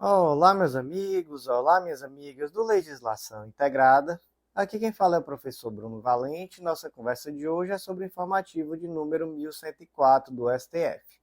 Olá, meus amigos, olá, minhas amigas do Legislação Integrada. Aqui quem fala é o professor Bruno Valente. Nossa conversa de hoje é sobre o informativo de número 1104 do STF.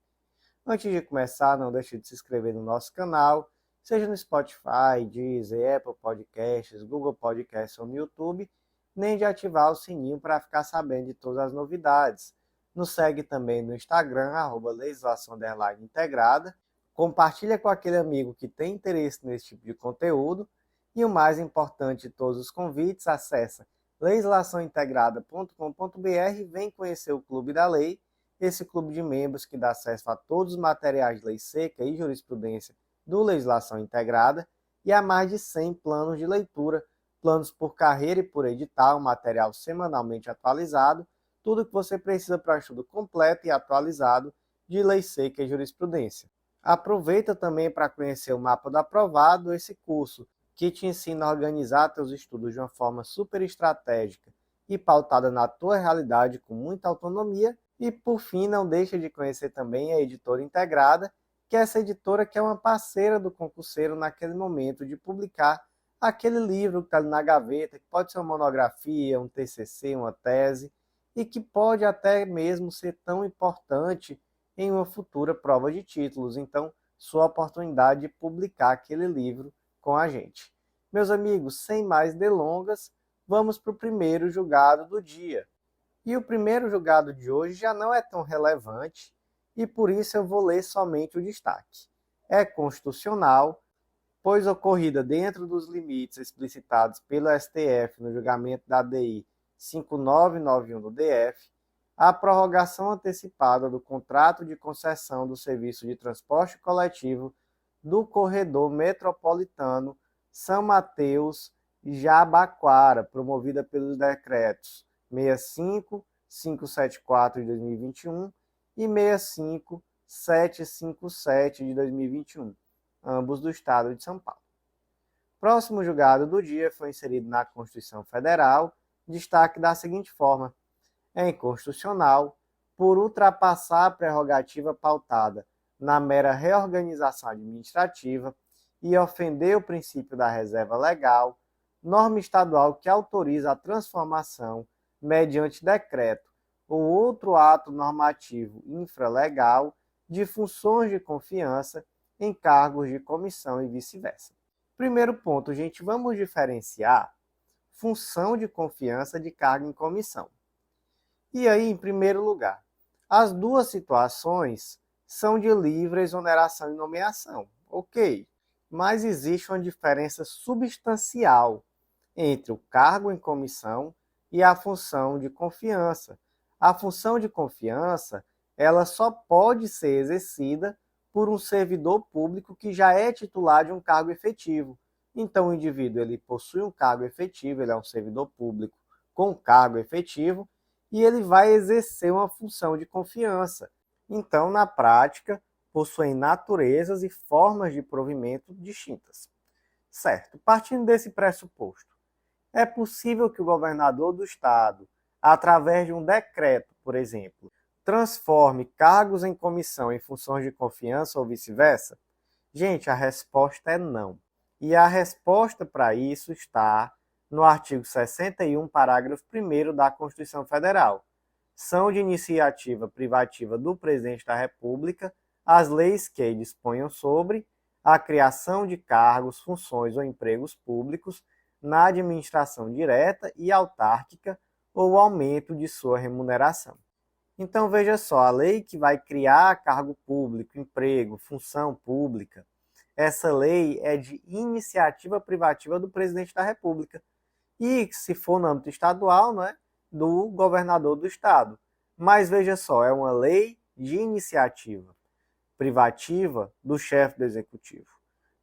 Antes de começar, não deixe de se inscrever no nosso canal, seja no Spotify, Deezer, Apple Podcasts, Google Podcasts ou no YouTube, nem de ativar o sininho para ficar sabendo de todas as novidades. Nos segue também no Instagram, @legislação_integrada. Compartilha com aquele amigo que tem interesse nesse tipo de conteúdo. E o mais importante de todos os convites, acessa legislaçãointegrada.com.br e vem conhecer o Clube da Lei, esse clube de membros que dá acesso a todos os materiais de lei seca e jurisprudência do Legislação Integrada e a mais de 100 planos de leitura, planos por carreira e por edital, material semanalmente atualizado, tudo que você precisa para um estudo completo e atualizado de lei seca e jurisprudência. Aproveita também para conhecer o Mapa do Aprovado, esse curso que te ensina a organizar teus estudos de uma forma super estratégica e pautada na tua realidade com muita autonomia. E por fim, não deixa de conhecer também a Editora Integrada, que é essa editora que é uma parceira do concurseiro naquele momento de publicar aquele livro que está ali na gaveta, que pode ser uma monografia, um TCC, uma tese, e que pode até mesmo ser tão importante em uma futura prova de títulos. Então, sua oportunidade de publicar aquele livro com a gente. Meus amigos, sem mais delongas, vamos para o primeiro julgado do dia. E o primeiro julgado de hoje já não é tão relevante e por isso eu vou ler somente o destaque. É constitucional, pois ocorrida dentro dos limites explicitados pelo STF no julgamento da DI 5991 do DF, a prorrogação antecipada do contrato de concessão do serviço de transporte coletivo do corredor metropolitano São Mateus-Jabaquara, promovida pelos decretos 65.574 de 2021 e 65.757 de 2021, ambos do Estado de São Paulo. Próximo julgado do dia foi inserido na Constituição Federal, destaque da seguinte forma: é inconstitucional por ultrapassar a prerrogativa pautada na mera reorganização administrativa e ofender o princípio da reserva legal, norma estadual que autoriza a transformação, mediante decreto ou outro ato normativo infralegal, de funções de confiança em cargos de comissão e vice-versa. Primeiro ponto, gente, vamos diferenciar função de confiança de cargo em comissão. E aí, em primeiro lugar, as duas situações são de livre exoneração e nomeação, ok? Mas existe uma diferença substancial entre o cargo em comissão e a função de confiança. A função de confiança, ela só pode ser exercida por um servidor público que já é titular de um cargo efetivo. Então, o indivíduo ele possui um cargo efetivo, ele é um servidor público com cargo efetivo, e ele vai exercer uma função de confiança. Então, na prática, possuem naturezas e formas de provimento distintas. Certo, partindo desse pressuposto, é possível que o governador do estado, através de um decreto, por exemplo, transforme cargos em comissão em funções de confiança ou vice-versa? Gente, a resposta é não. E a resposta para isso está no artigo 61, parágrafo 1º da Constituição Federal. São de iniciativa privativa do Presidente da República as leis que disponham sobre a criação de cargos, funções ou empregos públicos na administração direta e autárquica ou aumento de sua remuneração. Então, veja só, a lei que vai criar cargo público, emprego, função pública, essa lei é de iniciativa privativa do Presidente da República. E, se for no âmbito estadual, né, do governador do estado. Mas veja só, é uma lei de iniciativa privativa do chefe do executivo.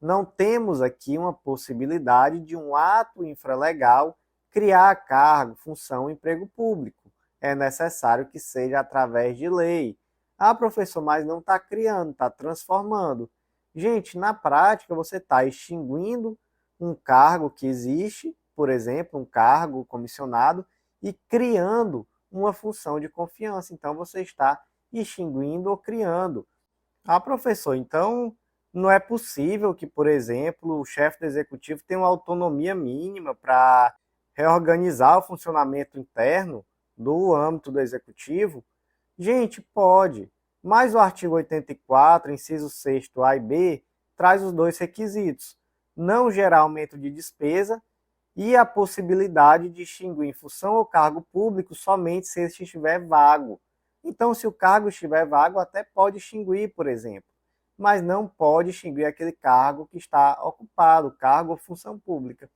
Não temos aqui uma possibilidade de um ato infralegal criar cargo, função, emprego público. É necessário que seja através de lei. Ah, professor, mas não está criando, está transformando. Gente, na prática, você está extinguindo um cargo que existe, por exemplo, um cargo comissionado, e criando uma função de confiança. Então, você está extinguindo ou criando. Ah, professor, então Não é possível que, por exemplo, o chefe do executivo tenha uma autonomia mínima para reorganizar o funcionamento interno do âmbito do executivo. Gente, pode, mas o artigo 84, inciso 6º A e B, traz os dois requisitos: não gerar aumento de despesa e a possibilidade de extinguir em função ou cargo público somente se este estiver vago. Então, se o cargo estiver vago, até pode extinguir, por exemplo, mas não pode extinguir aquele cargo que está ocupado, cargo ou função pública.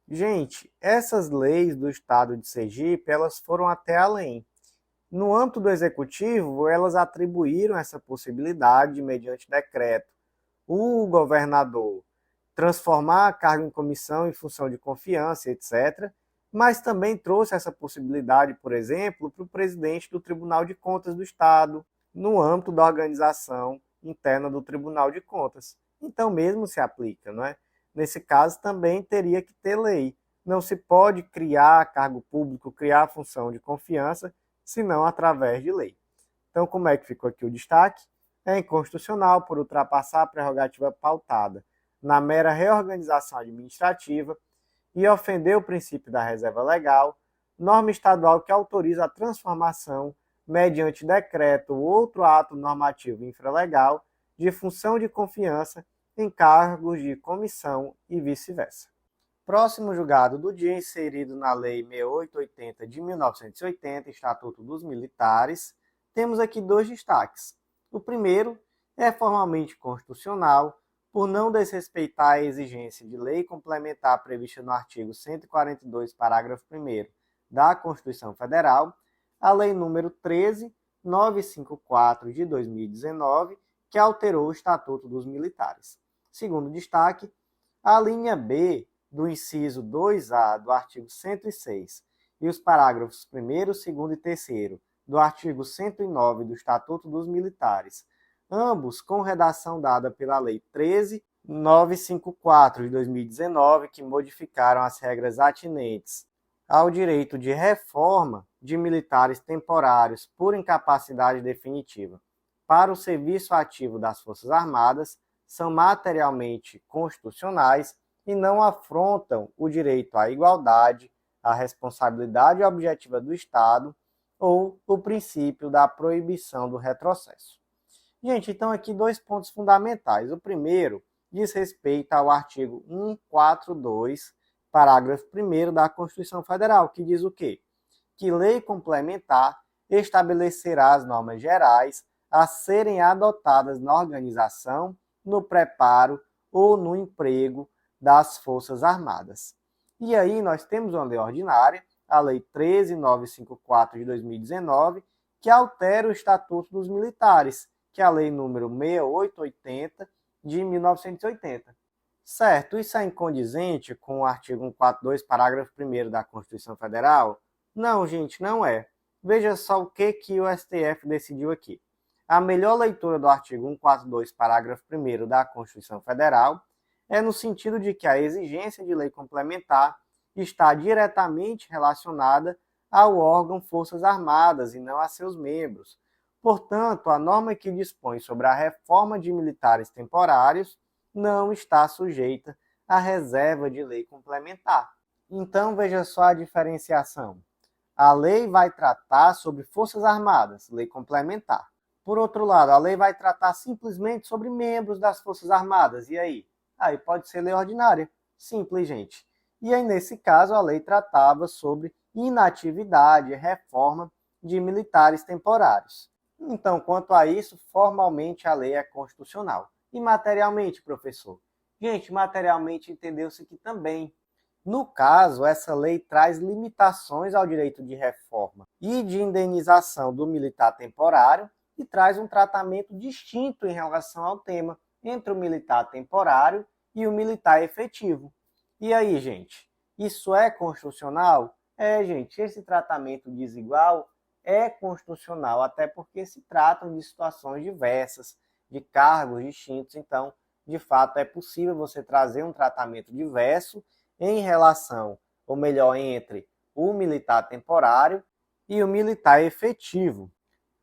Gente, essas leis do estado de Sergipe, elas foram até além. No âmbito do executivo, elas atribuíram essa possibilidade mediante decreto. O governador transformar cargo em comissão em função de confiança, etc., mas também trouxe essa possibilidade, por exemplo, para o presidente do Tribunal de Contas do Estado, no âmbito da organização interna do Tribunal de Contas. Então, mesmo se aplica, não é? Nesse caso, também teria que ter lei. Não se pode criar cargo público, criar função de confiança, senão através de lei. Então, como é que ficou aqui o destaque? É inconstitucional por ultrapassar a prerrogativa pautada na mera reorganização administrativa e ofender o princípio da reserva legal, norma estadual que autoriza a transformação, mediante decreto ou outro ato normativo infralegal, de função de confiança em cargos de comissão e vice-versa. Próximo julgado do dia, inserido na Lei 6880 de 1980, Estatuto dos Militares, temos aqui dois destaques. O primeiro é formalmente constitucional, por não desrespeitar a exigência de lei complementar prevista no artigo 142, parágrafo 1º da Constituição Federal, a Lei nº 13.954 de 2019, que alterou o Estatuto dos Militares. Segundo destaque, a linha B do inciso 2A do artigo 106 e os parágrafos 1º, 2º e 3º do artigo 109 do Estatuto dos Militares, ambos com redação dada pela Lei 13.954 de 2019, que modificaram as regras atinentes ao direito de reforma de militares temporários por incapacidade definitiva para o serviço ativo das Forças Armadas, são materialmente constitucionais e não afrontam o direito à igualdade, à responsabilidade objetiva do Estado ou o princípio da proibição do retrocesso. Gente, então aqui dois pontos fundamentais. O primeiro diz respeito ao artigo 142, parágrafo 1º da Constituição Federal, que diz o quê? Que lei complementar estabelecerá as normas gerais a serem adotadas na organização, no preparo ou no emprego das Forças Armadas. E aí nós temos uma lei ordinária, a Lei 13.954 de 2019, que altera o Estatuto dos Militares, que é a Lei número 6880 de 1980. Certo, isso é incondizente com o artigo 142, parágrafo 1º da Constituição Federal? Não, gente, não é. Veja só o que o STF decidiu aqui. A melhor leitura do artigo 142, parágrafo 1º da Constituição Federal é no sentido de que a exigência de lei complementar está diretamente relacionada ao órgão Forças Armadas e não a seus membros. Portanto, a norma que dispõe sobre a reforma de militares temporários não está sujeita à reserva de lei complementar. Então, veja só a diferenciação. A lei vai tratar sobre Forças Armadas, lei complementar. Por outro lado, a lei vai tratar simplesmente sobre membros das Forças Armadas. E aí? Aí pode ser lei ordinária. Simples, gente. E aí, nesse caso, a lei tratava sobre inatividade e reforma de militares temporários. Então, quanto a isso, formalmente a lei é constitucional. E materialmente, professor? Gente, materialmente entendeu-se que também. No caso, essa lei traz limitações ao direito de reforma e de indenização do militar temporário e traz um tratamento distinto em relação ao tema entre o militar temporário e o militar efetivo. E aí, gente, isso é constitucional? É, gente, esse tratamento desigual é constitucional, até porque se tratam de situações diversas, de cargos distintos, então, de fato, é possível você trazer um tratamento diverso em relação, ou melhor, entre o militar temporário e o militar efetivo.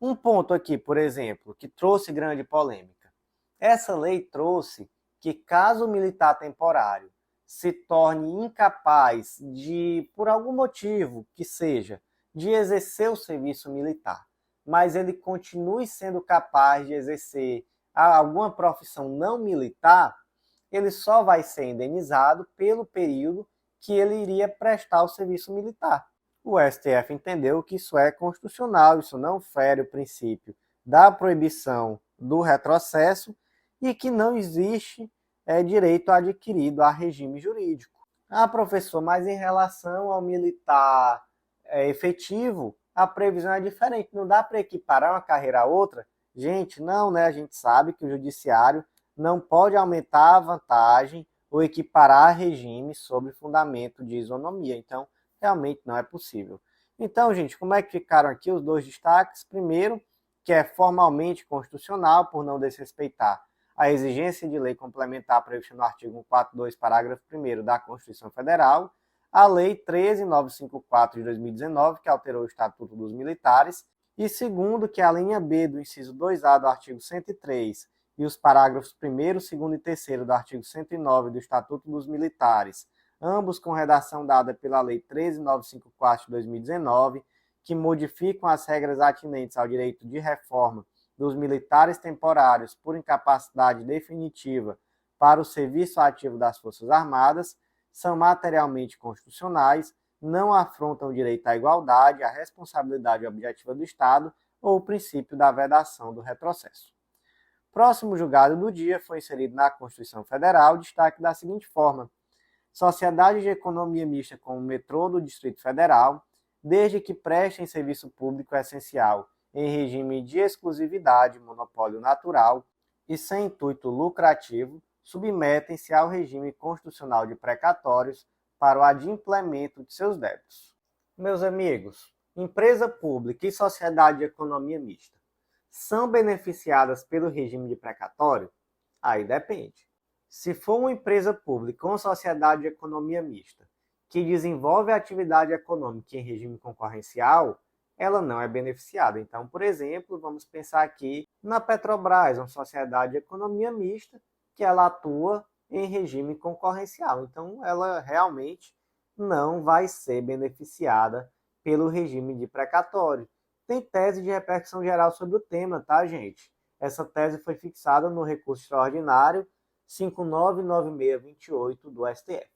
Um ponto aqui, por exemplo, que trouxe grande polêmica. Essa lei trouxe que caso o militar temporário se torne incapaz de, por algum motivo que seja, de exercer o serviço militar, mas ele continue sendo capaz de exercer alguma profissão não militar, ele só vai ser indenizado pelo período que ele iria prestar o serviço militar. O STF entendeu que isso é constitucional, isso não fere o princípio da proibição do retrocesso e que não existe direito adquirido a regime jurídico. Ah, professor, mas em relação ao militar efetivo, a previsão é diferente. Não dá para equiparar uma carreira a outra? Gente, não, né? A gente sabe que o judiciário não pode aumentar a vantagem ou equiparar regime sobre fundamento de isonomia. Então, realmente não é possível. Então, gente, como é que ficaram aqui os dois destaques? Primeiro, que é formalmente constitucional por não desrespeitar a exigência de lei complementar prevista no artigo 142, parágrafo 1º da Constituição Federal, a Lei 13.954 de 2019, que alterou o Estatuto dos Militares, e segundo, que a linha B do inciso 2A do artigo 103 e os parágrafos 1º, 2º e 3º do artigo 109 do Estatuto dos Militares, ambos com redação dada pela Lei 13.954 de 2019, que modificam as regras atinentes ao direito de reforma dos militares temporários por incapacidade definitiva para o serviço ativo das Forças Armadas, são materialmente constitucionais, não afrontam o direito à igualdade, à responsabilidade objetiva do Estado ou o princípio da vedação do retrocesso. Próximo julgado do dia foi inserido na Constituição Federal destaque da seguinte forma: sociedade de economia mista com o metrô do Distrito Federal, desde que prestem serviço público essencial em regime de exclusividade, monopólio natural e sem intuito lucrativo, submetem-se ao regime constitucional de precatórios para o adimplemento de seus débitos. Meus amigos, empresa pública e sociedade de economia mista são beneficiadas pelo regime de precatório? Aí depende. Se for uma empresa pública ou sociedade de economia mista que desenvolve a atividade econômica em regime concorrencial, ela não é beneficiada. Então, por exemplo, vamos pensar aqui na Petrobras, uma sociedade de economia mista que ela atua em regime concorrencial. Então, ela realmente não vai ser beneficiada pelo regime de precatório. Tem tese de repercussão geral sobre o tema, tá, gente? Essa tese foi fixada no recurso extraordinário 599628 do STF.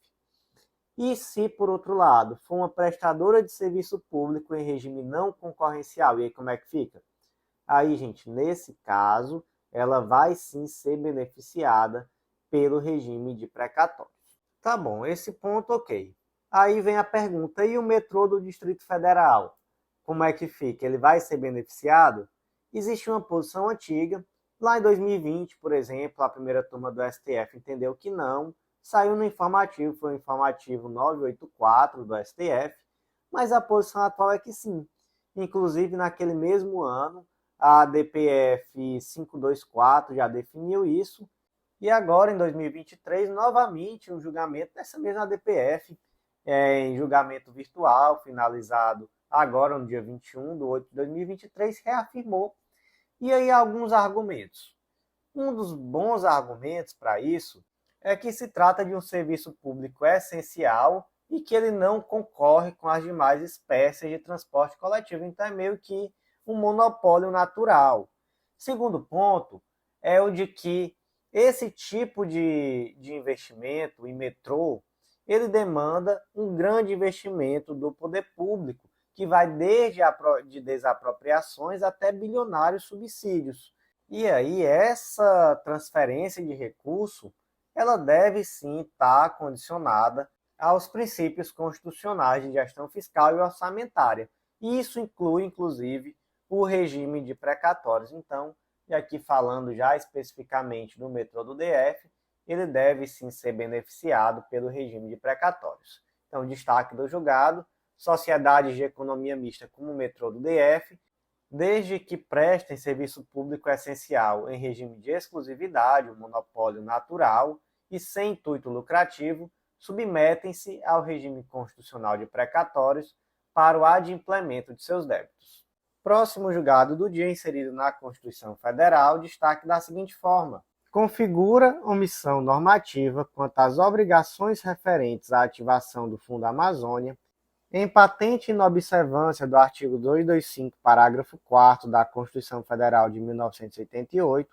E se, por outro lado, for uma prestadora de serviço público em regime não concorrencial, e aí como é que fica? Aí, gente, nesse caso, ela vai sim ser beneficiada pelo regime de precatórios. Tá bom, esse ponto ok. Aí vem a pergunta, e o metrô do Distrito Federal? Como é que fica? Ele vai ser beneficiado? Existe uma posição antiga. Lá em 2020, por exemplo, a primeira turma do STF entendeu que não. Saiu no informativo, foi o informativo 984 do STF, mas a posição atual é que sim. Inclusive, naquele mesmo ano, a DPF 524 já definiu isso, e agora, em 2023, novamente, um julgamento dessa mesma DPF, em julgamento virtual, finalizado agora no dia 21 de 8 de 2023, reafirmou. E aí, alguns argumentos. Um dos bons argumentos para isso é que se trata de um serviço público essencial e que ele não concorre com as demais espécies de transporte coletivo. Então é meio que um monopólio natural. Segundo ponto é o de que esse tipo de investimento em metrô, ele demanda um grande investimento do poder público, que vai desde de desapropriações até bilionários subsídios. E aí essa transferência de recurso ela deve sim estar condicionada aos princípios constitucionais de gestão fiscal e orçamentária. E isso inclui, inclusive, o regime de precatórios. Então, e aqui falando já especificamente do metrô do DF, ele deve sim ser beneficiado pelo regime de precatórios. Então, destaque do julgado: sociedades de economia mista como o metrô do DF, desde que prestem serviço público essencial em regime de exclusividade, o monopólio natural e sem intuito lucrativo, submetem-se ao regime constitucional de precatórios para o adimplemento de seus débitos. Próximo julgado do dia inserido na Constituição Federal, destaque da seguinte forma: configura omissão normativa quanto às obrigações referentes à ativação do Fundo Amazônia, em patente inobservância do artigo 225, parágrafo 4º da Constituição Federal de 1988,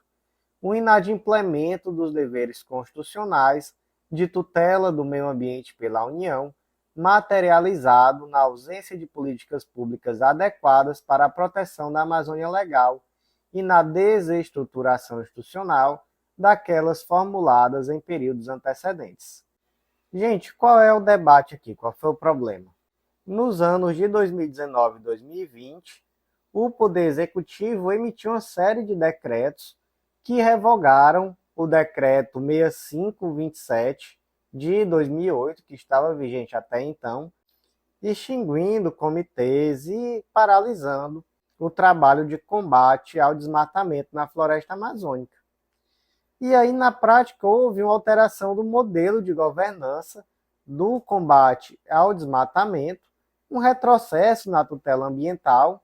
o inadimplemento dos deveres constitucionais de tutela do meio ambiente pela União, materializado na ausência de políticas públicas adequadas para a proteção da Amazônia Legal e na desestruturação institucional daquelas formuladas em períodos antecedentes. Gente, qual é o debate aqui? Qual foi o problema? Nos anos de 2019 e 2020, o Poder Executivo emitiu uma série de decretos que revogaram o decreto 6527 de 2008, que estava vigente até então, extinguindo comitês e paralisando o trabalho de combate ao desmatamento na floresta amazônica. E aí, na prática, houve uma alteração do modelo de governança do combate ao desmatamento, um retrocesso na tutela ambiental.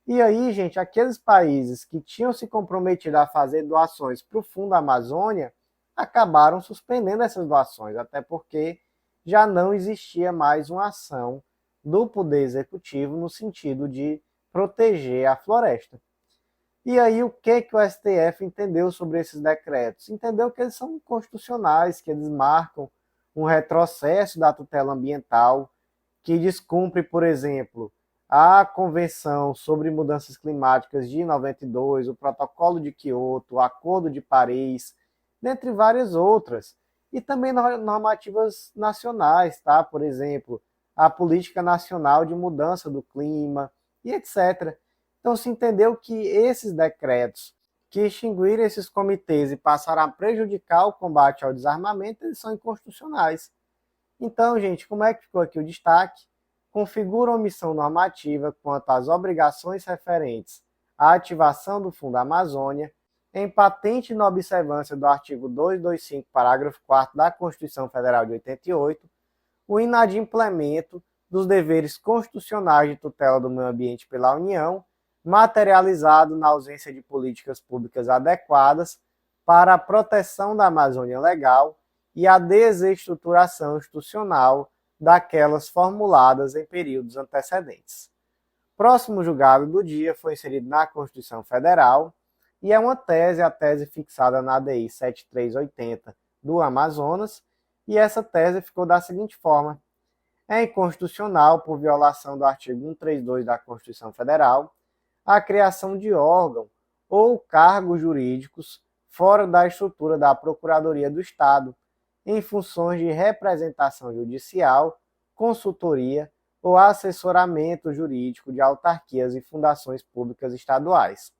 E aí, gente, aqueles países que tinham se comprometido a fazer doações para o Fundo Amazônia acabaram suspendendo essas doações, até porque já não existia mais uma ação do Poder Executivo no sentido de proteger a floresta. E aí, o que o STF entendeu sobre esses decretos? Entendeu que eles são inconstitucionais, que eles marcam um retrocesso da tutela ambiental, que descumpre, por exemplo, a Convenção sobre Mudanças Climáticas de 92, o Protocolo de Quioto, o Acordo de Paris, dentre várias outras. E também normativas nacionais, tá? Por exemplo, a Política Nacional de Mudança do Clima e etc. Então se entendeu que esses decretos que extinguiram esses comitês e passaram a prejudicar o combate ao desarmamento, eles são inconstitucionais. Então, gente, como é que ficou aqui o destaque? Configura omissão normativa quanto às obrigações referentes à ativação do Fundo Amazônia, em patente inobservância do artigo 225, parágrafo 4º da Constituição Federal de 88, o inadimplemento dos deveres constitucionais de tutela do meio ambiente pela União, materializado na ausência de políticas públicas adequadas para a proteção da Amazônia Legal e a desestruturação institucional daquelas formuladas em períodos antecedentes. Próximo julgado do dia foi inserido na Constituição Federal e é uma tese, a tese fixada na ADI 7380 do Amazonas, e essa tese ficou da seguinte forma: é inconstitucional, por violação do artigo 132 da Constituição Federal, a criação de órgão ou cargos jurídicos fora da estrutura da Procuradoria do Estado, em funções de representação judicial, consultoria ou assessoramento jurídico de autarquias e fundações públicas estaduais.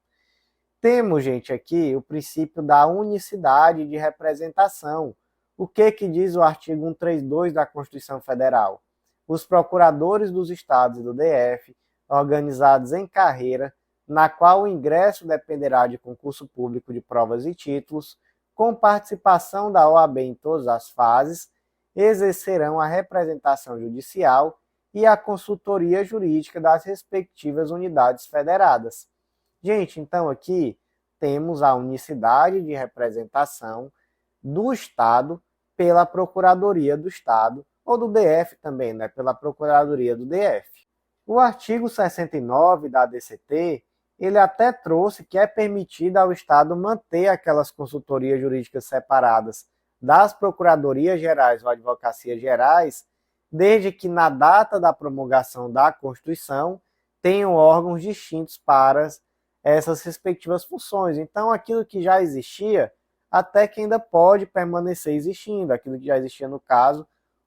Temos, gente, aqui o princípio da unicidade de representação. O que diz o artigo 132 da Constituição Federal? Os procuradores dos estados e do DF, organizados em carreira, na qual o ingresso dependerá de concurso público de provas e títulos, com participação da OAB em todas as fases, exercerão a representação judicial e a consultoria jurídica das respectivas unidades federadas. Gente, então aqui temos a unicidade de representação do Estado pela Procuradoria do Estado, ou do DF também, né? Pela Procuradoria do DF. O artigo 69 da ADCT, ele até trouxe que é permitido ao Estado manter aquelas consultorias jurídicas separadas das Procuradorias Gerais ou Advocacias Gerais, desde que na data da promulgação da Constituição tenham órgãos distintos para essas respectivas funções. Então, aquilo que já existia, até que ainda pode permanecer existindo, aquilo que já existia no caso,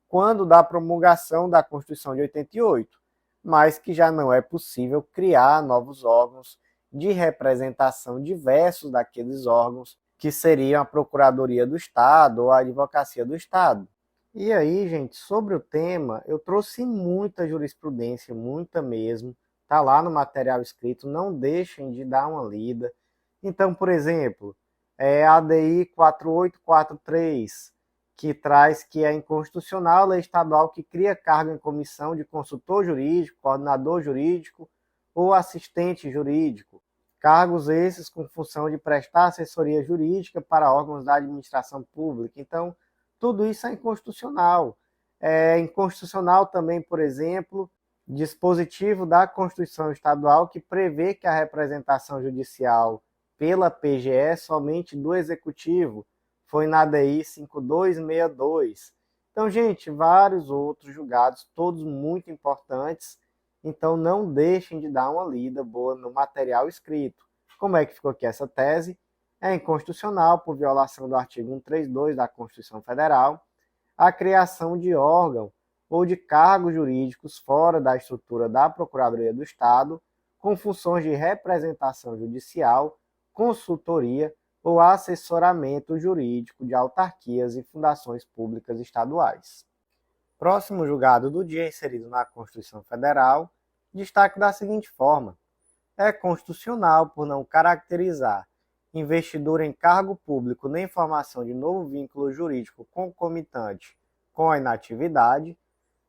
quando da promulgação da Constituição de 88, mas que já não é possível criar novos órgãos de representação diversos daqueles órgãos que seriam a Procuradoria do Estado ou a Advocacia do Estado. E aí, gente, sobre o tema, eu trouxe muita jurisprudência, muita mesmo, está lá no material escrito, não deixem de dar uma lida. Então, por exemplo, a ADI 4843, que traz que é inconstitucional a lei estadual que cria cargo em comissão de consultor jurídico, coordenador jurídico ou assistente jurídico. Cargos esses com função de prestar assessoria jurídica para órgãos da administração pública. Então, tudo isso é inconstitucional. É inconstitucional também, por exemplo, dispositivo da Constituição Estadual que prevê que a representação judicial pela PGE é somente do Executivo. Foi na DI 5262. Então, gente, vários outros julgados, todos muito importantes. Então, não deixem de dar uma lida boa no material escrito. Como é que ficou aqui essa tese? É inconstitucional por violação do artigo 132 da Constituição Federal a criação de órgão ou de cargos jurídicos fora da estrutura da Procuradoria do Estado, com funções de representação judicial, consultoria ou assessoramento jurídico de autarquias e fundações públicas estaduais. Próximo julgado do dia, inserido na Constituição Federal, destaque da seguinte forma: é constitucional por não caracterizar investidura em cargo público nem formação de novo vínculo jurídico concomitante com a inatividade,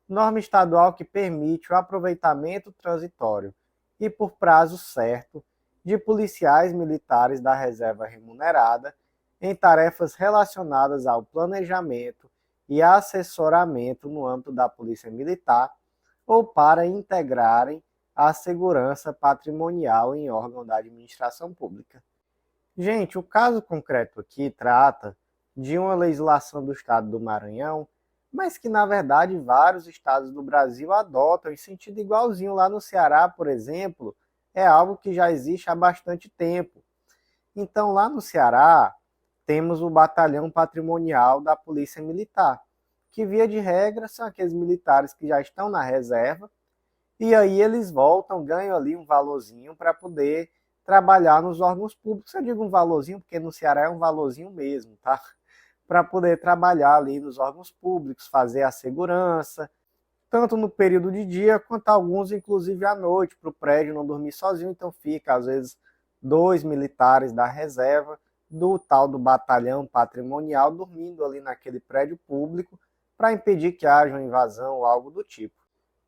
norma estadual que permite o aproveitamento transitório e por prazo certo de policiais militares da reserva remunerada em tarefas relacionadas ao planejamento e assessoramento no âmbito da Polícia Militar ou para integrarem a segurança patrimonial em órgão da administração pública. Gente, o caso concreto aqui trata de uma legislação do estado do Maranhão, mas que na verdade vários estados do Brasil adotam em sentido igualzinho. Lá no Ceará, por exemplo, é algo que já existe há bastante tempo. Então, lá no Ceará, temos o batalhão patrimonial da Polícia Militar, que via de regra são aqueles militares que já estão na reserva, e aí eles voltam, ganham ali um valorzinho para poder trabalhar nos órgãos públicos. Eu digo um valorzinho porque no Ceará é um valorzinho mesmo, tá? Para poder trabalhar ali nos órgãos públicos, fazer a segurança, tanto no período de dia, quanto alguns, inclusive, à noite, para o prédio não dormir sozinho. Então fica, às vezes, 2 militares da reserva, do tal do batalhão patrimonial, dormindo ali naquele prédio público, para impedir que haja uma invasão ou algo do tipo.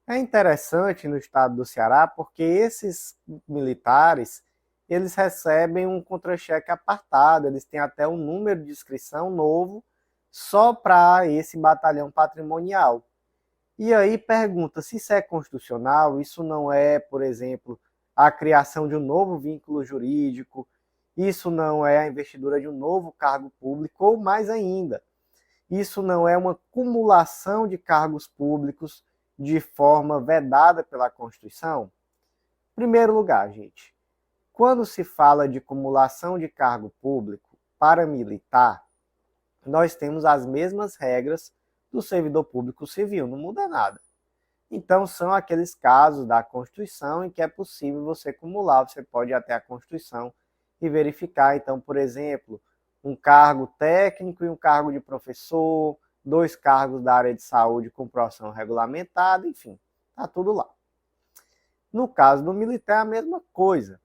É interessante no estado do Ceará, porque esses militares, eles recebem um contra-cheque apartado, eles têm até um número de inscrição novo, só para esse batalhão patrimonial. E aí pergunta se isso é constitucional, isso não é, por exemplo, a criação de um novo vínculo jurídico, isso não é a investidura de um novo cargo público, ou mais ainda, isso não é uma cumulação de cargos públicos de forma vedada pela Constituição? Em primeiro lugar, gente, quando se fala de cumulação de cargo público para militar, nós temos as mesmas regras do servidor público civil, não muda nada. Então, são aqueles casos da Constituição em que é possível você acumular, você pode ir até a Constituição e verificar. Então, por exemplo, um cargo técnico e um cargo de professor, 2 cargos da área de saúde com profissão regulamentada, enfim, está tudo lá. No caso do militar, é a mesma coisa.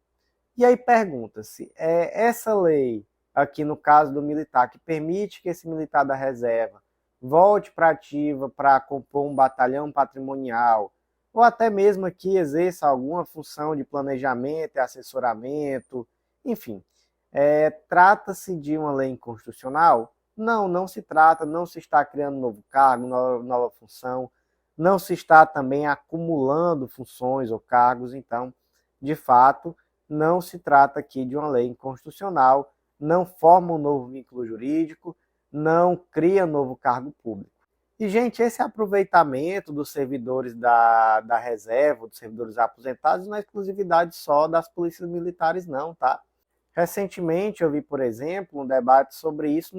E aí pergunta-se, essa lei, aqui no caso do militar, que permite que esse militar da reserva volte para ativa para compor um batalhão patrimonial, ou até mesmo aqui exerça alguma função de planejamento e assessoramento, enfim, trata-se de uma lei inconstitucional? Não, não se trata, não se está criando novo cargo, nova função, não se está também acumulando funções ou cargos, então, de fato, não se trata aqui de uma lei inconstitucional, não forma um novo vínculo jurídico, não cria novo cargo público. E, gente, esse aproveitamento dos servidores da reserva, dos servidores aposentados, não é exclusividade só das polícias militares, não, tá? Recentemente eu vi, por exemplo, um debate sobre isso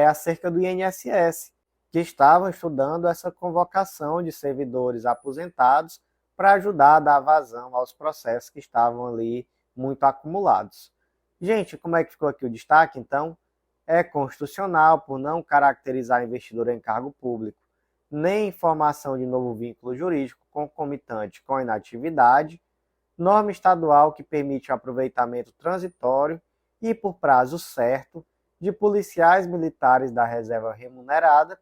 acerca do INSS, que estavam estudando essa convocação de servidores aposentados para ajudar a dar vazão aos processos que estavam ali muito acumulados. Gente, como é que ficou aqui o destaque, então? É constitucional por não caracterizar investidor em cargo público, nem formação de novo vínculo jurídico concomitante com a inatividade, norma estadual que permite o aproveitamento transitório e por prazo certo de policiais militares da reserva remunerada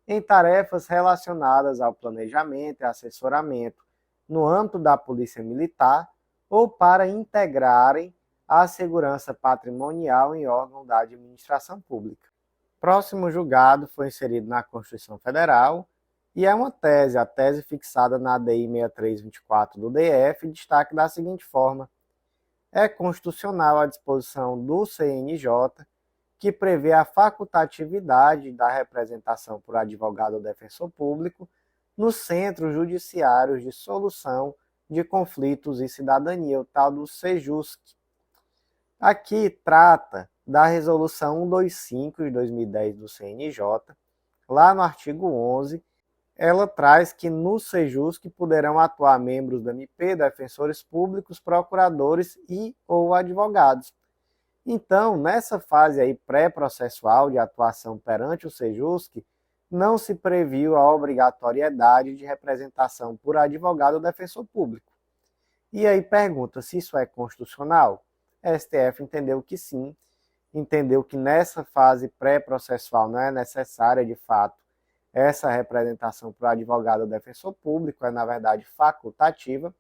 em tarefas relacionadas ao planejamento e assessoramento no âmbito da Polícia Militar ou para integrarem a segurança patrimonial em órgão da administração pública. Próximo julgado foi inserido na Constituição Federal e é uma tese, a tese fixada na ADI 6324 do DF, destaque da seguinte forma: é constitucional a disposição do CNJ que prevê a facultatividade da representação por advogado ou defensor público nos centros judiciários de solução de conflitos e cidadania, o tal do SEJUSC. Aqui trata da Resolução 125 de 2010 do CNJ, lá no artigo 11, ela traz que no SEJUSC poderão atuar membros do MP, defensores públicos, procuradores e ou advogados. Então, nessa fase aí pré-processual de atuação perante o SEJUSC, não se previu a obrigatoriedade de representação por advogado ou defensor público. E aí pergunta se isso é constitucional? A STF entendeu que sim, entendeu que nessa fase pré-processual não é necessária, de fato, essa representação por advogado ou defensor público, é na verdade facultativa.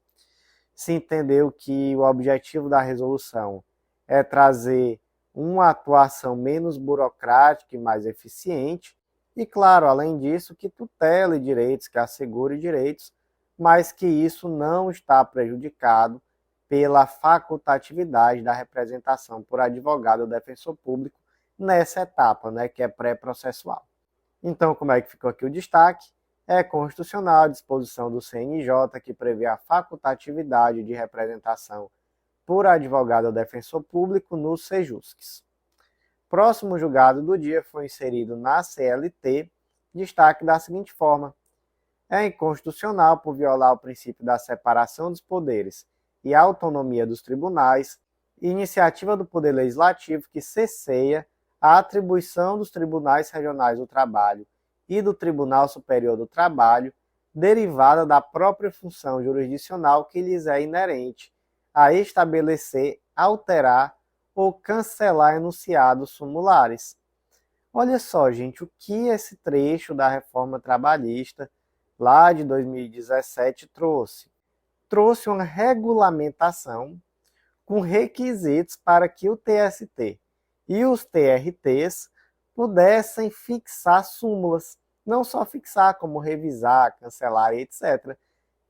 Se entendeu que o objetivo da resolução é trazer uma atuação menos burocrática e mais eficiente, e claro, além disso, que tutele direitos, que assegure direitos, mas que isso não está prejudicado pela facultatividade da representação por advogado ou defensor público nessa etapa, que é pré-processual. Então, como é que ficou aqui o destaque? É constitucional a disposição do CNJ que prevê a facultatividade de representação por advogado ou defensor público nos SEJUSCs. Próximo julgado do dia foi inserido na CLT, destaque da seguinte forma: é inconstitucional por violar o princípio da separação dos poderes e a autonomia dos tribunais, iniciativa do Poder Legislativo que cesseia a atribuição dos tribunais regionais do trabalho e do Tribunal Superior do Trabalho, derivada da própria função jurisdicional que lhes é inerente, a estabelecer, alterar ou cancelar enunciados sumulares. Olha só, gente, o que esse trecho da reforma trabalhista lá de 2017 trouxe? Trouxe uma regulamentação com requisitos para que o TST e os TRTs pudessem fixar súmulas, não só fixar, como revisar, cancelar, etc.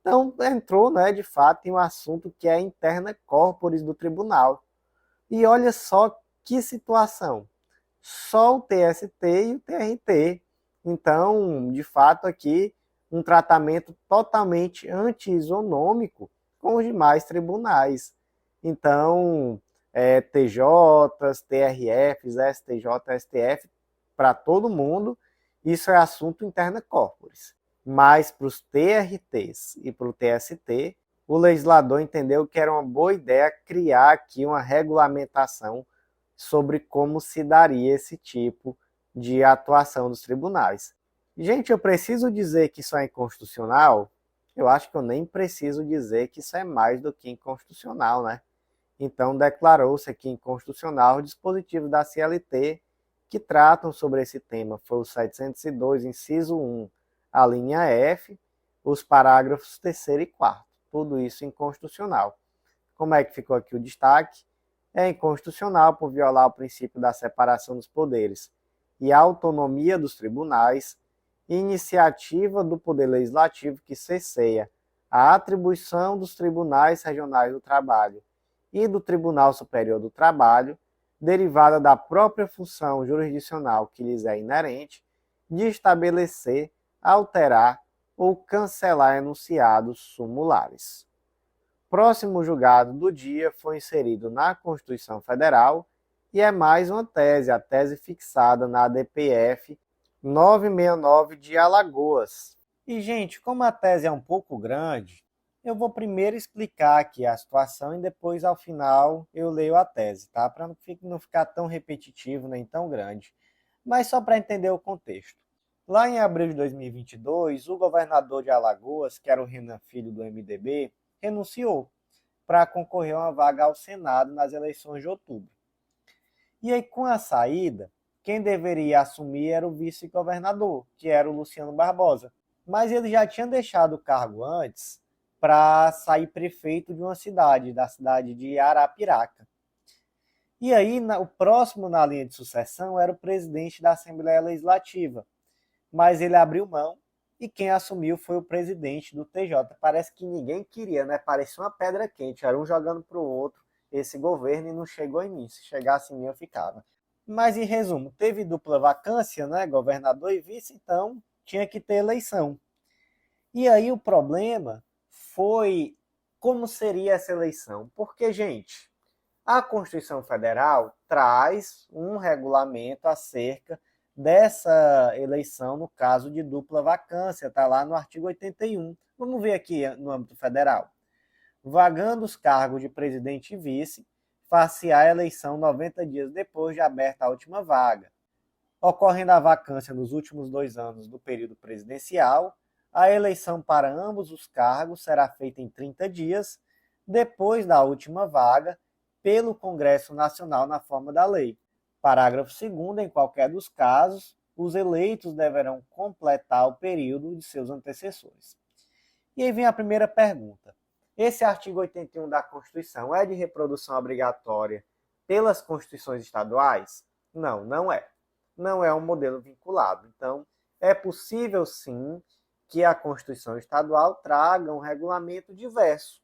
Então, entrou, de fato, em um assunto que é a interna corporis do tribunal. E olha só que situação, só o TST e o TRT. Então, de fato, aqui, um tratamento totalmente anti-isonômico com os demais tribunais. Então, TJs, TRFs, STJ, STF, para todo mundo, isso é assunto interna corporis. Mas para os TRTs e para o TST, o legislador entendeu que era uma boa ideia criar aqui uma regulamentação sobre como se daria esse tipo de atuação dos tribunais. Gente, eu preciso dizer que isso é inconstitucional? Eu acho que eu nem preciso dizer que isso é mais do que inconstitucional, Então, declarou-se aqui inconstitucional o dispositivo da CLT que tratam sobre esse tema. Foi o 702, inciso 1, a linha F, os parágrafos 3º e 4º. Tudo isso inconstitucional. Como é que ficou aqui o destaque? É inconstitucional por violar o princípio da separação dos poderes e a autonomia dos tribunais, iniciativa do Poder Legislativo que cesseia a atribuição dos tribunais regionais do trabalho e do Tribunal Superior do Trabalho, derivada da própria função jurisdicional que lhes é inerente, de estabelecer, alterar ou cancelar enunciados sumulares. Próximo julgado do dia foi inserido na Constituição Federal e é mais uma tese, a tese fixada na DPF 969 de Alagoas. E, gente, como a tese é um pouco grande, eu vou primeiro explicar aqui a situação e depois, ao final, eu leio a tese, tá? Para não ficar tão repetitivo nem tão grande. Mas só para entender o contexto. Lá em abril de 2022, o governador de Alagoas, que era o Renan Filho do MDB, renunciou para concorrer a uma vaga ao Senado nas eleições de outubro. E aí, com a saída, quem deveria assumir era o vice-governador, que era o Luciano Barbosa. Mas ele já tinha deixado o cargo antes para sair prefeito de uma cidade, da cidade de Arapiraca. E aí, o próximo na linha de sucessão era o presidente da Assembleia Legislativa, mas ele abriu mão e quem assumiu foi o presidente do TJ. Parece que ninguém queria, né? Parecia uma pedra quente, era um jogando para o outro esse governo e não chegou em mim. Se chegasse em mim, eu ficava. Mas, em resumo, teve dupla vacância, né? Governador e vice, então tinha que ter eleição. E aí o problema foi como seria essa eleição. Porque, gente, a Constituição Federal traz um regulamento acerca dessa eleição no caso de dupla vacância, está lá no artigo 81. Vamos ver aqui no âmbito federal. Vagando os cargos de presidente e vice, far-se-á a eleição 90 dias depois de aberta a última vaga. Ocorrendo a vacância nos últimos 2 anos do período presidencial, a eleição para ambos os cargos será feita em 30 dias, depois da última vaga, pelo Congresso Nacional na forma da lei. Parágrafo 2º, em qualquer dos casos, os eleitos deverão completar o período de seus antecessores. E aí vem a primeira pergunta. Esse artigo 81 da Constituição é de reprodução obrigatória pelas constituições estaduais? Não, não é. Não é um modelo vinculado. Então, é possível sim que a Constituição estadual traga um regulamento diverso.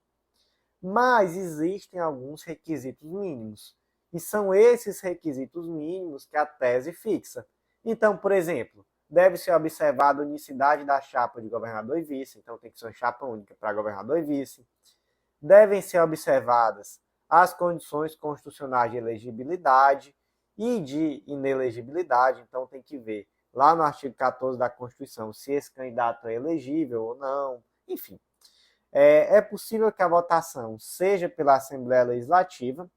Mas existem alguns requisitos mínimos. E são esses requisitos mínimos que a tese fixa. Então, por exemplo, deve ser observada a unicidade da chapa de governador e vice, então tem que ser uma chapa única para governador e vice. Devem ser observadas as condições constitucionais de elegibilidade e de inelegibilidade, então tem que ver lá no artigo 14 da Constituição se esse candidato é elegível ou não, enfim. É possível que a votação seja pela Assembleia Legislativa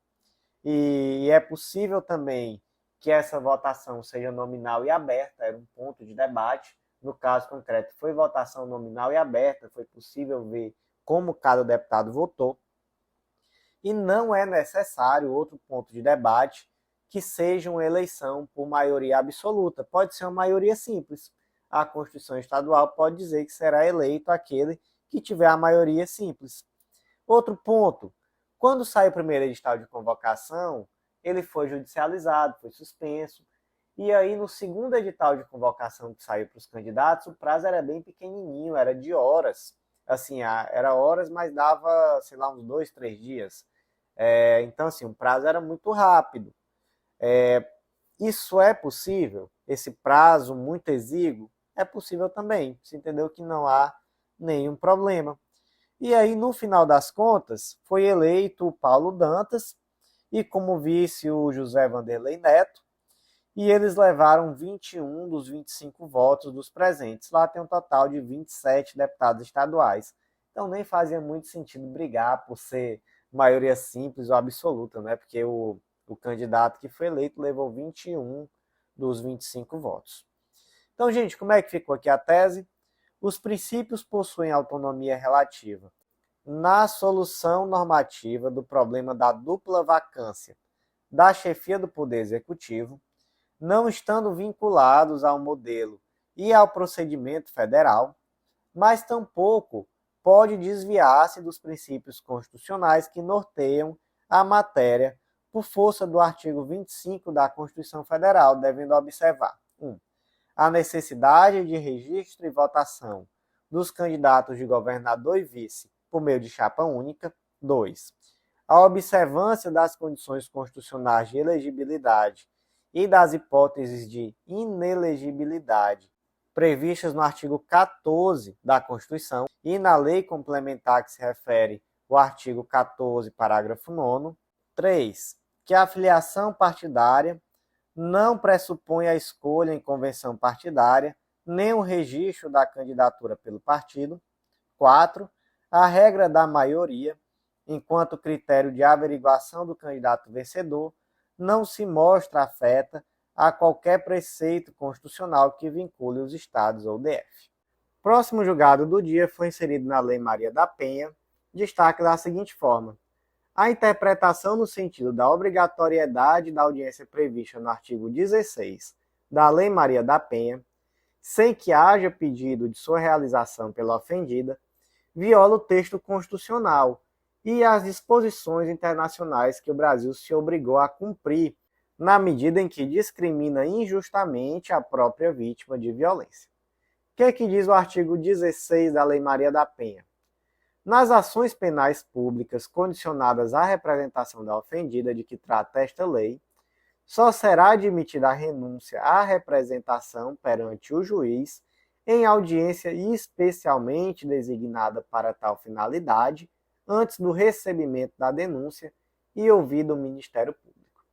e é possível também que essa votação seja nominal e aberta, era um ponto de debate. No caso concreto, foi votação nominal e aberta, foi possível ver como cada deputado votou. E não é necessário, outro ponto de debate, que seja uma eleição por maioria absoluta. Pode ser uma maioria simples. A Constituição Estadual pode dizer que será eleito aquele que tiver a maioria simples. Outro ponto, quando sai o primeiro edital de convocação, ele foi judicializado, foi suspenso. E aí, no segundo edital de convocação que saiu para os candidatos, o prazo era bem pequenininho, era de horas. Assim, era horas, mas dava, sei lá, uns 2, 3 dias. Então, assim, o prazo era muito rápido. Isso é possível? Esse prazo muito exíguo? É possível também. Você entendeu que não há nenhum problema. E aí, no final das contas, foi eleito o Paulo Dantas e como vice o José Vanderlei Neto, e eles levaram 21 dos 25 votos dos presentes. Lá tem um total de 27 deputados estaduais. Então nem fazia muito sentido brigar por ser maioria simples ou absoluta, né? Porque o candidato que foi eleito levou 21 dos 25 votos. Então, gente, como é que ficou aqui a tese? Os princípios possuem autonomia relativa na solução normativa do problema da dupla vacância da chefia do Poder Executivo, não estando vinculados ao modelo e ao procedimento federal, mas tampouco pode desviar-se dos princípios constitucionais que norteiam a matéria por força do artigo 25 da Constituição Federal, devendo observar: 1. A necessidade de registro e votação dos candidatos de governador e vice por meio de chapa única. 2. A observância das condições constitucionais de elegibilidade e das hipóteses de inelegibilidade previstas no artigo 14 da Constituição e na lei complementar que se refere ao artigo 14, parágrafo 9º. 3. Que a filiação partidária não pressupõe a escolha em convenção partidária, nem o registro da candidatura pelo partido. 4. A regra da maioria, enquanto critério de averiguação do candidato vencedor, não se mostra afeta a qualquer preceito constitucional que vincule os estados ou DF. Próximo julgado do dia foi inserido na Lei Maria da Penha, destaque da seguinte forma: a interpretação no sentido da obrigatoriedade da audiência prevista no artigo 16 da Lei Maria da Penha, sem que haja pedido de sua realização pela ofendida, viola o texto constitucional e as disposições internacionais que o Brasil se obrigou a cumprir, na medida em que discrimina injustamente a própria vítima de violência. O que é que diz o artigo 16 da Lei Maria da Penha? Nas ações penais públicas condicionadas à representação da ofendida de que trata esta lei, só será admitida a renúncia à representação perante o juiz em audiência especialmente designada para tal finalidade, antes do recebimento da denúncia e ouvido o Ministério Público.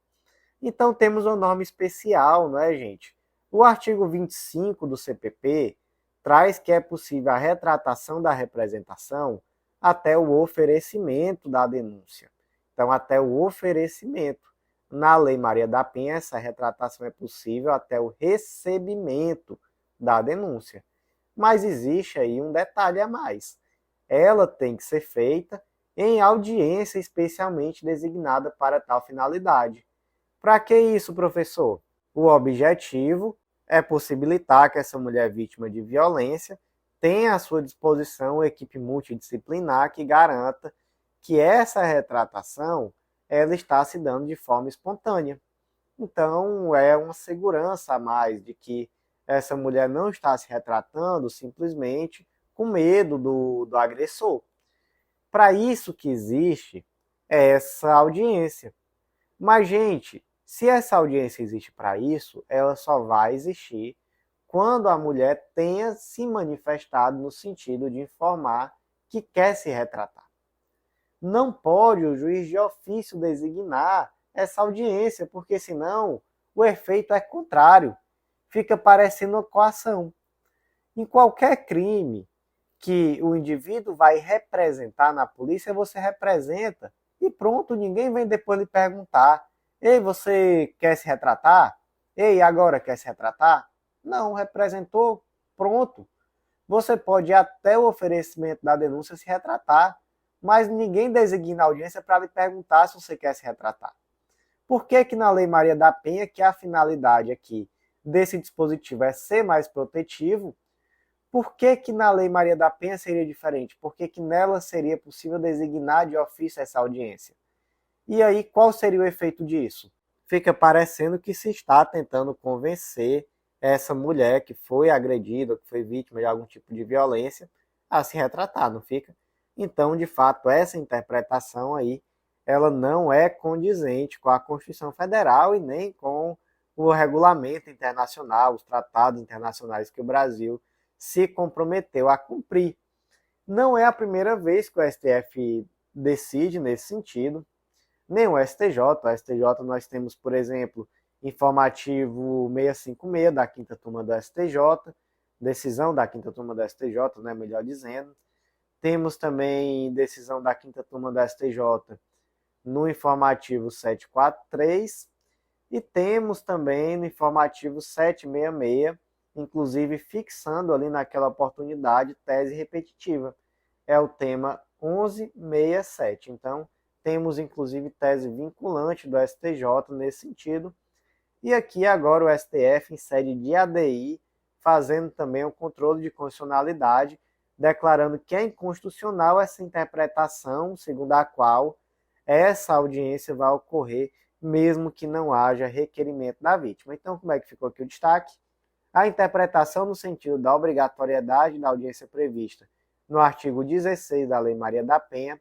Então temos uma norma especial, não é, gente? O artigo 25 do CPP traz que é possível a retratação da representação até o oferecimento da denúncia. Então, até o oferecimento. Na Lei Maria da Penha, essa retratação é possível até o recebimento da denúncia. Mas existe aí um detalhe a mais. Ela tem que ser feita em audiência especialmente designada para tal finalidade. Para que isso, professor? O objetivo é possibilitar que essa mulher vítima de violência tenha à sua disposição uma equipe multidisciplinar que garanta que essa retratação ela está se dando de forma espontânea. Então, é uma segurança a mais de que essa mulher não está se retratando simplesmente com medo do agressor. Para isso que existe essa audiência. Mas, gente, se essa audiência existe para isso, ela só vai existir quando a mulher tenha se manifestado no sentido de informar que quer se retratar. Não pode o juiz de ofício designar essa audiência, porque senão o efeito é contrário. Fica parecendo uma coação. Em qualquer crime que o indivíduo vai representar na polícia, você representa. E pronto, ninguém vem depois lhe perguntar: ei, você quer se retratar? Ei, agora quer se retratar? Não, representou, pronto. Você pode até o oferecimento da denúncia se retratar, mas ninguém designa a audiência para lhe perguntar se você quer se retratar. Por que que na Lei Maria da Penha, que a finalidade aqui desse dispositivo é ser mais protetivo, por que que na Lei Maria da Penha seria diferente? Por que que nela seria possível designar de ofício essa audiência? E aí, qual seria o efeito disso? Fica parecendo que se está tentando convencer essa mulher que foi agredida, que foi vítima de algum tipo de violência, a se retratar, não fica? Então, de fato, essa interpretação aí, ela não é condizente com a Constituição Federal e nem com o regulamento internacional, os tratados internacionais que o Brasil se comprometeu a cumprir. Não é a primeira vez que o STF decide nesse sentido, nem o STJ. O STJ nós temos, por exemplo, informativo 656 da 5ª Turma do STJ, decisão da 5ª Turma do STJ, né, melhor dizendo. Temos também decisão da 5ª Turma do STJ no informativo 743 e temos também no informativo 766, inclusive fixando ali naquela oportunidade tese repetitiva. É o tema 1167. Então, temos inclusive tese vinculante do STJ nesse sentido. E aqui agora o STF, em sede de ADI, fazendo também o controle de constitucionalidade, declarando que é inconstitucional essa interpretação segundo a qual essa audiência vai ocorrer mesmo que não haja requerimento da vítima. Então, como é que ficou aqui o destaque? A interpretação no sentido da obrigatoriedade da audiência prevista no artigo 16 da Lei Maria da Penha,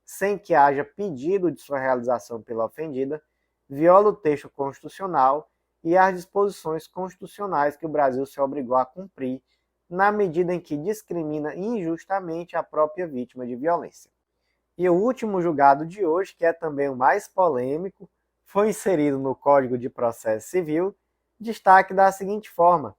sem que haja pedido de sua realização pela ofendida, viola o texto constitucional e as disposições constitucionais que o Brasil se obrigou a cumprir, na medida em que discrimina injustamente a própria vítima de violência. E o último julgado de hoje, que é também o mais polêmico, foi inserido no Código de Processo Civil, destaque da seguinte forma: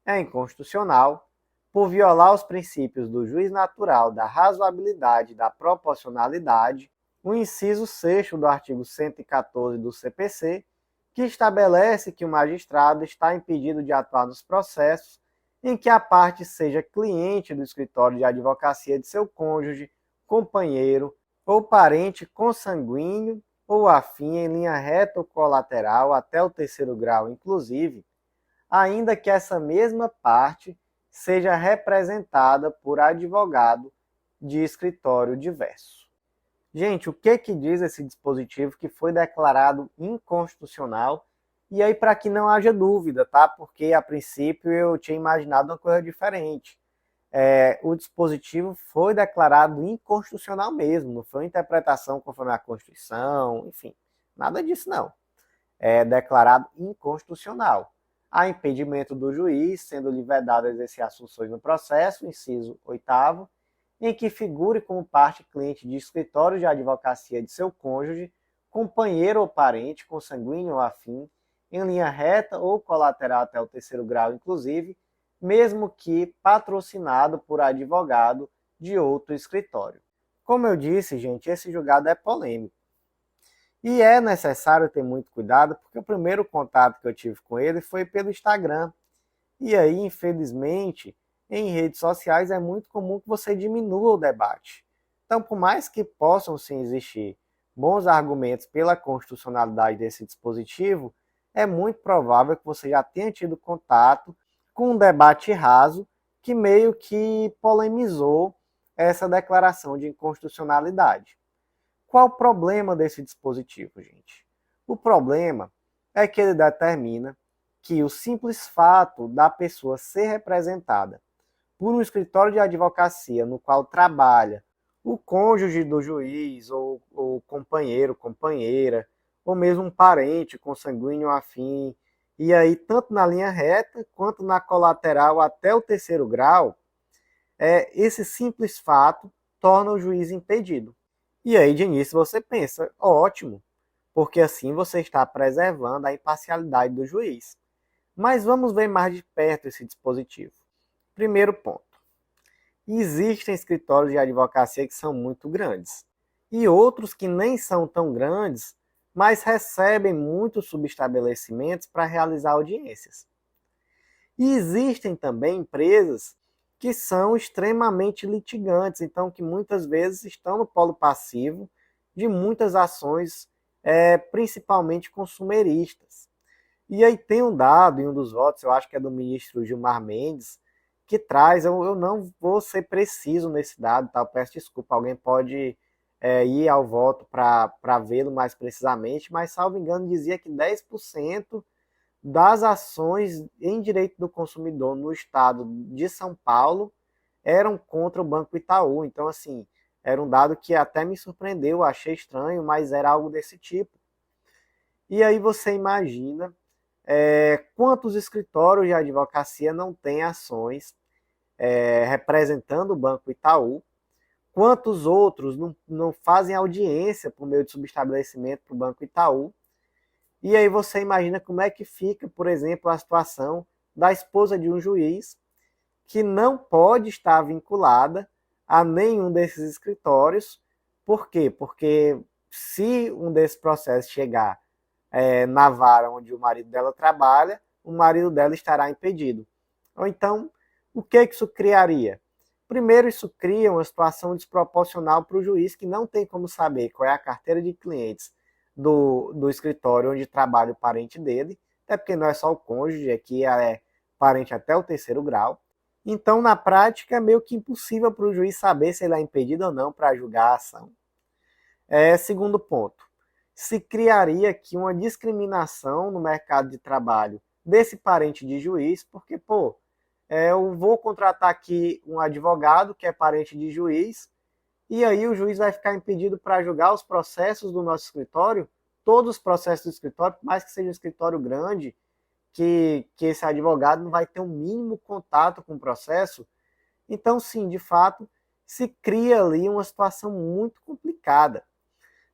é inconstitucional, por violar os princípios do juiz natural, da razoabilidade e da proporcionalidade, o inciso 6º do artigo 114 do CPC, que estabelece que o magistrado está impedido de atuar nos processos em que a parte seja cliente do escritório de advocacia de seu cônjuge, companheiro ou parente consanguíneo ou afim em linha reta ou colateral até o 3º grau, inclusive, ainda que essa mesma parte seja representada por advogado de escritório diverso. Gente, o que diz esse dispositivo que foi declarado inconstitucional? E aí, para que não haja dúvida, tá? Porque a princípio eu tinha imaginado uma coisa diferente. O dispositivo foi declarado inconstitucional mesmo, não foi uma interpretação conforme a Constituição, enfim, nada disso não. É declarado inconstitucional. Há impedimento do juiz, sendo-lhe vedado exercer as funções no processo, inciso 8º, em que figure como parte cliente de escritório de advocacia de seu cônjuge, companheiro ou parente, consanguíneo ou afim, em linha reta ou colateral até o 3º grau, inclusive, mesmo que patrocinado por advogado de outro escritório. Como eu disse, gente, esse julgado é polêmico. E é necessário ter muito cuidado, porque o primeiro contato que eu tive com ele foi pelo Instagram. E aí, infelizmente, em redes sociais é muito comum que você diminua o debate. Então, por mais que possam sim existir bons argumentos pela constitucionalidade desse dispositivo, é muito provável que você já tenha tido contato com um debate raso que meio que polemizou essa declaração de inconstitucionalidade. Qual o problema desse dispositivo, gente? O problema é que ele determina que o simples fato da pessoa ser representada por um escritório de advocacia no qual trabalha o cônjuge do juiz, ou companheiro, companheira, ou mesmo um parente consanguíneo afim, e aí tanto na linha reta quanto na colateral até o 3º grau, esse simples fato torna o juiz impedido. E aí de início você pensa, ótimo, porque assim você está preservando a imparcialidade do juiz. Mas vamos ver mais de perto esse dispositivo. Primeiro ponto. Existem escritórios de advocacia que são muito grandes. E outros que nem são tão grandes, mas recebem muitos subestabelecimentos para realizar audiências. E existem também empresas que são extremamente litigantes, então que muitas vezes estão no polo passivo de muitas ações, principalmente consumeristas. E aí tem um dado em um dos votos, eu acho que é do ministro Gilmar Mendes, que traz, eu não vou ser preciso nesse dado, tá? Eu peço desculpa, alguém pode ir ao voto para vê-lo mais precisamente, mas salvo engano dizia que 10% das ações em direito do consumidor no estado de São Paulo eram contra o Banco Itaú. Então, assim, era um dado que até me surpreendeu, achei estranho, mas era algo desse tipo. E aí você imagina quantos escritórios de advocacia não têm ações representando o Banco Itaú, quantos outros não fazem audiência por meio de subestabelecimento para o Banco Itaú. E aí você imagina como é que fica, por exemplo, a situação da esposa de um juiz que não pode estar vinculada a nenhum desses escritórios. Por quê? Porque se um desses processos chegar na vara onde o marido dela trabalha, o marido dela estará impedido. Ou então, o que isso criaria? Primeiro, isso cria uma situação desproporcional para o juiz que não tem como saber qual é a carteira de clientes do escritório onde trabalha o parente dele, até porque não é só o cônjuge, aqui é parente até o 3º grau. Então, na prática, é meio que impossível para o juiz saber se ele é impedido ou não para julgar a ação. Segundo ponto, se criaria aqui uma discriminação no mercado de trabalho desse parente de juiz, porque, eu vou contratar aqui um advogado que é parente de juiz, e aí o juiz vai ficar impedido para julgar os processos do nosso escritório, todos os processos do escritório, por mais que seja um escritório grande, que esse advogado não vai ter um mínimo contato com o processo. Então, sim, de fato, se cria ali uma situação muito complicada.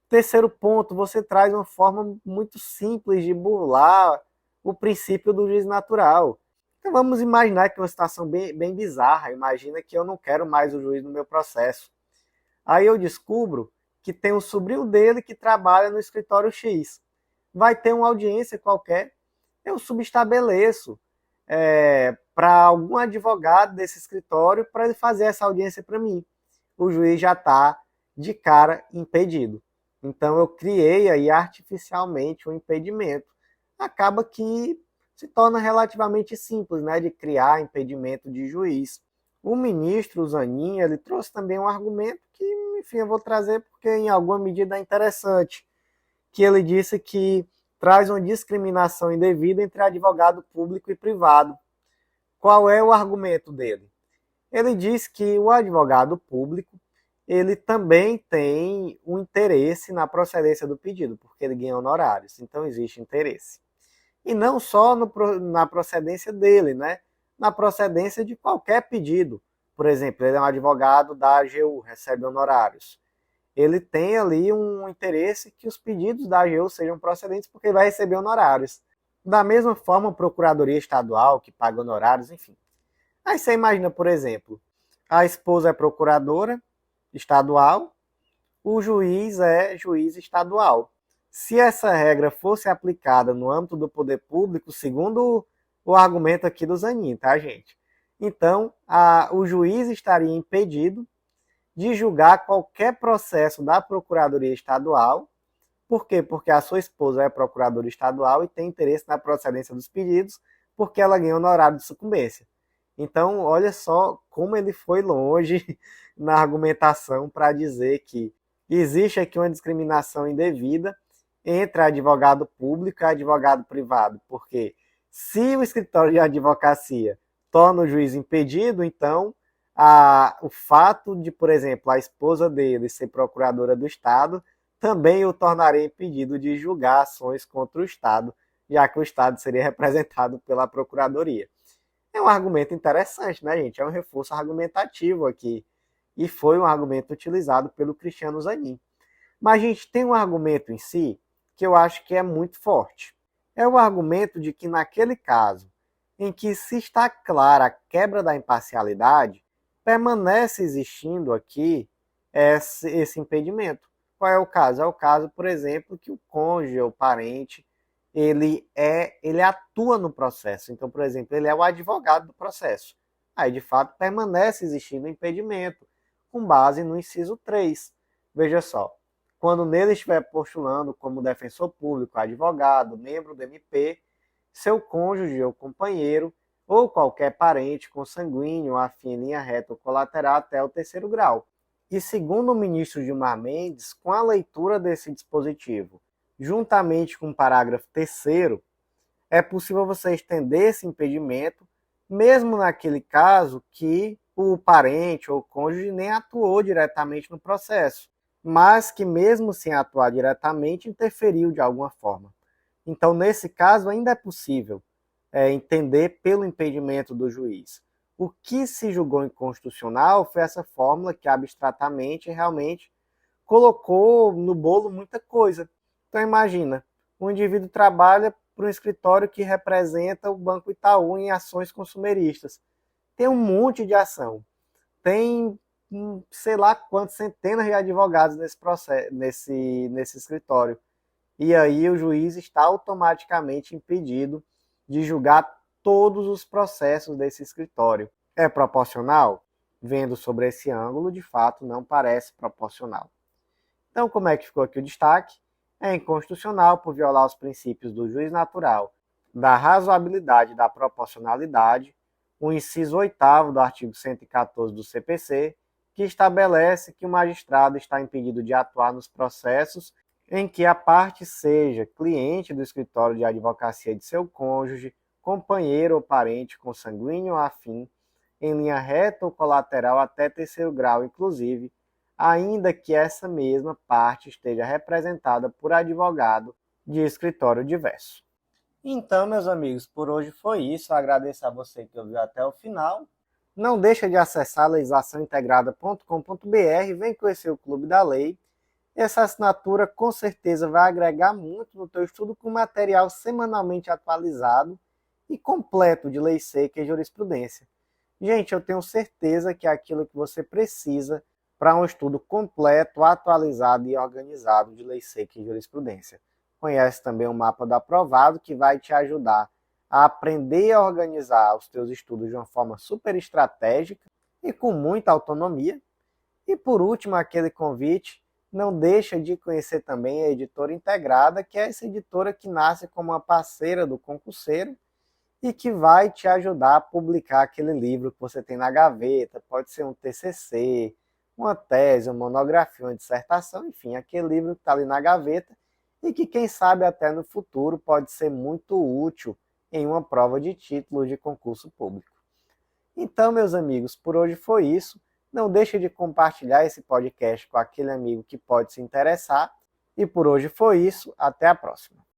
Terceiro ponto, você traz uma forma muito simples de burlar o princípio do juiz natural. Então vamos imaginar que é uma situação bem bizarra. Imagina que eu não quero mais o juiz no meu processo. Aí eu descubro que tem um sobrinho dele que trabalha no escritório X. Vai ter uma audiência qualquer, eu subestabeleço para algum advogado desse escritório para ele fazer essa audiência para mim. O juiz já está de cara impedido. Então eu criei aí artificialmente um impedimento. Acaba que se torna relativamente simples, né, de criar impedimento de juiz. O ministro Zanin, ele trouxe também um argumento que, enfim, eu vou trazer porque em alguma medida é interessante, que ele disse que traz uma discriminação indevida entre advogado público e privado. Qual é o argumento dele? Ele diz que o advogado público ele também tem um interesse na procedência do pedido, porque ele ganha honorários, então existe interesse. E não só na procedência dele, né? Na procedência de qualquer pedido. Por exemplo, ele é um advogado da AGU, recebe honorários. Ele tem ali um interesse que os pedidos da AGU sejam procedentes, porque ele vai receber honorários. Da mesma forma, a Procuradoria Estadual, que paga honorários, enfim. Aí você imagina, por exemplo, a esposa é procuradora estadual, o juiz é juiz estadual. Se essa regra fosse aplicada no âmbito do poder público, segundo o argumento aqui do Zanin, tá, gente? Então, o juiz estaria impedido de julgar qualquer processo da Procuradoria Estadual. Por quê? Porque a sua esposa é procuradora estadual e tem interesse na procedência dos pedidos, porque ela ganha honorário de sucumbência. Então, olha só como ele foi longe na argumentação para dizer que existe aqui uma discriminação indevida entre advogado público e advogado privado, porque se o escritório de advocacia torna o juiz impedido, então o fato de, por exemplo, a esposa dele ser procuradora do Estado também o tornaria impedido de julgar ações contra o Estado, já que o Estado seria representado pela Procuradoria. É um argumento interessante, né, gente? É um reforço argumentativo aqui. E foi um argumento utilizado pelo Cristiano Zanin. Mas, gente, tem um argumento em si que eu acho que é muito forte. É o argumento de que, naquele caso em que se está clara a quebra da imparcialidade, permanece existindo aqui esse impedimento. Qual é o caso? É o caso, por exemplo, que o cônjuge ou parente ele atua no processo. Então, por exemplo, ele é o advogado do processo. Aí, de fato, permanece existindo o impedimento, com base no inciso 3. Veja só, quando nele estiver postulando como defensor público, advogado, membro do MP, seu cônjuge ou companheiro, ou qualquer parente consanguíneo, afim, linha reta ou colateral até o terceiro grau. E segundo o ministro Gilmar Mendes, com a leitura desse dispositivo, juntamente com o parágrafo 3º, é possível você estender esse impedimento, mesmo naquele caso que o parente ou o cônjuge nem atuou diretamente no processo, mas que mesmo sem atuar diretamente, interferiu de alguma forma. Então, nesse caso, ainda é possível entender pelo impedimento do juiz. O que se julgou inconstitucional foi essa fórmula que abstratamente realmente colocou no bolo muita coisa. Então imagina, um indivíduo trabalha para um escritório que representa o Banco Itaú em ações consumeristas. Tem um monte de ação. Tem sei lá quantas centenas de advogados nesse processo, nesse escritório. E aí o juiz está automaticamente impedido de julgar todos os processos desse escritório. É proporcional? Vendo sobre esse ângulo, de fato, não parece proporcional. Então, como é que ficou aqui o destaque? É inconstitucional por violar os princípios do juiz natural, da razoabilidade e da proporcionalidade, o inciso 8º do artigo 114 do CPC, que estabelece que o magistrado está impedido de atuar nos processos em que a parte seja cliente do escritório de advocacia de seu cônjuge, companheiro ou parente consanguíneo ou afim, em linha reta ou colateral até terceiro grau, inclusive, ainda que essa mesma parte esteja representada por advogado de escritório diverso. Então, meus amigos, por hoje foi isso. Eu agradeço a você que ouviu até o final. Não deixa de acessar legislaçãointegrada.com.br, vem conhecer o Clube da Lei. Essa assinatura com certeza vai agregar muito no teu estudo com material semanalmente atualizado e completo de lei seca e jurisprudência. Gente, eu tenho certeza que é aquilo que você precisa para um estudo completo, atualizado e organizado de lei seca e jurisprudência. Conhece também o mapa do aprovado, que vai te ajudar a aprender a organizar os teus estudos de uma forma super estratégica e com muita autonomia. E por último, aquele convite, não deixa de conhecer também a Editora Integrada, que é essa editora que nasce como uma parceira do concurseiro e que vai te ajudar a publicar aquele livro que você tem na gaveta. Pode ser um TCC, uma tese, uma monografia, uma dissertação, enfim, aquele livro que está ali na gaveta e que, quem sabe, até no futuro pode ser muito útil em uma prova de título de concurso público. Então, meus amigos, por hoje foi isso. Não deixe de compartilhar esse podcast com aquele amigo que pode se interessar. E por hoje foi isso. Até a próxima.